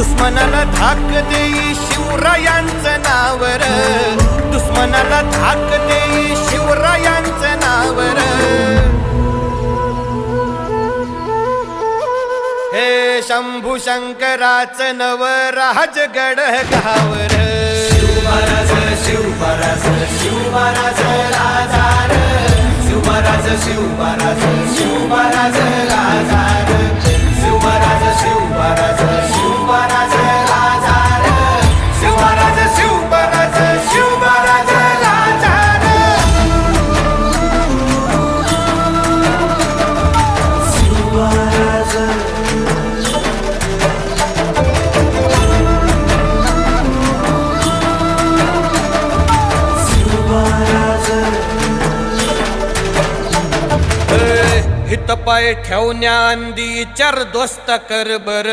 दुश्मनाला धाक देई शिवरायांचं नावर, दुश्मनाला धाक देई शिवरायांचं नावर। हे शंभू शंकराचं नव राजगड गावर। शिवमहाराज शिवमहाराज शिवमहाराज राजा रे, शिवमहाराज शिवमहाराज शिवमहाराज राजा रे, शिवमहाराज शिवमहाराज शिवमहाराज राजा रे, शिवमहाराज शिवमहाराज शिवमहाराज राजा रे। शिवमहाराज हित पाय ठेवण्या अंदी चार दोस्त कर बर।